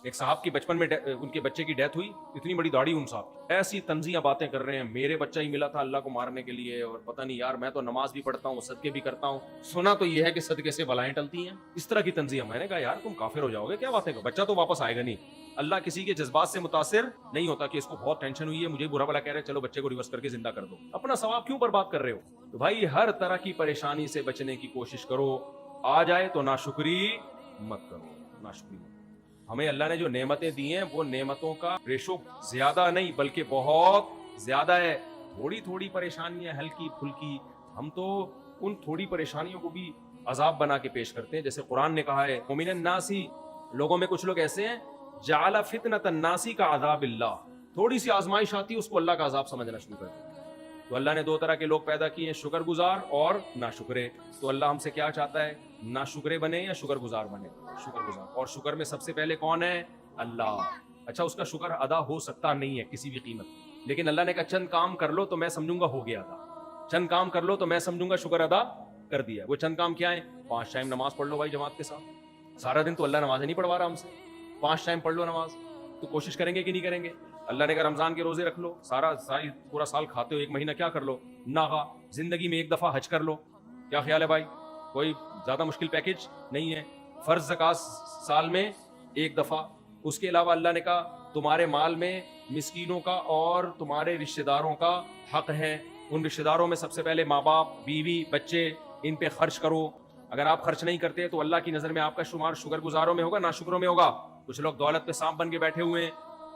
ایک صاحب کی بچپن میں ان کے بچے کی ڈیتھ ہوئی, اتنی بڑی داڑھی ان صاحب کی, ایسی طنزیاں باتیں کر رہے ہیں, میرے بچہ ہی ملا تھا اللہ کو مارنے کے لیے, اور پتہ نہیں یار میں تو نماز بھی پڑھتا ہوں, صدقے بھی کرتا ہوں, سنا تو یہ ہے کہ صدقے سے بلائیں ٹلتی ہیں, اس طرح کی طنزیاں. میں نے کہا یار تم کافر ہو جاؤ گے, کیا باتیں, بچہ تو واپس آئے گا نہیں. اللہ کسی کے جذبات سے متاثر نہیں ہوتا کہ اس کو بہت ٹینشن ہوئی ہے, مجھے برا بلا کہہ رہے ہیں, چلو بچے کو ریورس کر کے زندہ کر دو, اپنا ثواب کیوں برباد کر رہے ہو. تو بھائی ہر طرح کی پریشانی سے بچنے کی کوشش کرو, آ جائے تو ناشکری مت کرو, ناشکری مت. ہمیں اللہ نے جو نعمتیں دی ہیں وہ نعمتوں کا ریشو زیادہ نہیں بلکہ بہت زیادہ ہے. تھوڑی تھوڑی پریشانیاں ہلکی پھلکی, ہم تو ان تھوڑی پریشانیوں کو بھی عذاب بنا کے پیش کرتے ہیں. جیسے قرآن نے کہا ہے ومن الناس, لوگوں میں کچھ لوگ ایسے ہیں جعل فتنۃ الناس کا عذاب اللہ, تھوڑی سی آزمائش آتی ہے اس کو اللہ کا عذاب سمجھنا شروع کر دیتے ہیں. تو اللہ نے دو طرح کے لوگ پیدا کیے ہیں, شکر گزار اور ناشکرے. تو اللہ ہم سے کیا چاہتا ہے, ناشکرے بنے یا شکر گزار بنے؟ شکر گزار. اور شکر میں سب سے پہلے کون ہے؟ اللہ. اچھا اس کا شکر ادا ہو سکتا نہیں ہے کسی بھی قیمت, لیکن اللہ نے کہا چند کام کر لو تو میں سمجھوں گا ہو گیا ادا, چند کام کر لو تو میں سمجھوں گا شکر ادا کر دیا. وہ چند کام کیا ہیں؟ 5 ٹائم نماز پڑھ لو بھائی جماعت کے ساتھ. سارا دن تو اللہ نمازیں نہیں پڑھوا رہا ہم سے, 5 ٹائم پڑھ لو نماز. تو کوشش کریں گے کہ نہیں کریں گے؟ اللہ نے کہا رمضان کے روزے رکھ لو, پورا سال کھاتے ہو, 1 مہینہ کیا کر لو, ناغا. زندگی میں 1 دفعہ حج کر لو. کیا خیال ہے بھائی؟ کوئی زیادہ مشکل پیکج نہیں ہے. فرض زکوٰۃ سال میں 1 دفعہ. اس کے علاوہ اللہ نے کہا تمہارے مال میں مسکینوں کا اور تمہارے رشتہ داروں کا حق ہے. ان رشتہ داروں میں سب سے پہلے ماں باپ, بیوی, بچے, ان پہ خرچ کرو. اگر آپ خرچ نہیں کرتے تو اللہ کی نظر میں آپ کا شمار شکر گزاروں میں ہوگا, ناشکروں میں ہوگا. کچھ لوگ دولت پہ سانپ بن کے بیٹھے ہوئے ہیں,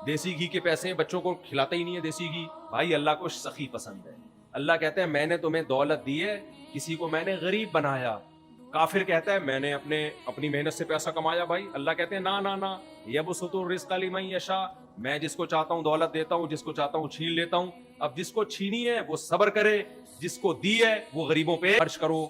دیسی گھی کے پیسے ہیں, بچوں کو کھلاتے ہی نہیں ہے دیسی گھی. بھائی اللہ کو سخی پسند ہے. اللہ کہتے ہیں میں نے تمہیں دولت دی ہے, کسی کو میں نے غریب بنایا. کافر کہتا ہے میں نے اپنی محنت سے پیسہ کمایا. بھائی اللہ کہتے ہیں نا, یبسط الرزق لمن یشاء, میں جس کو چاہتا ہوں دولت دیتا ہوں, جس کو چاہتا ہوں چھین لیتا ہوں. اب جس کو چھینی ہے وہ صبر کرے, جس کو دی ہے وہ غریبوں پہ خرچ کرو.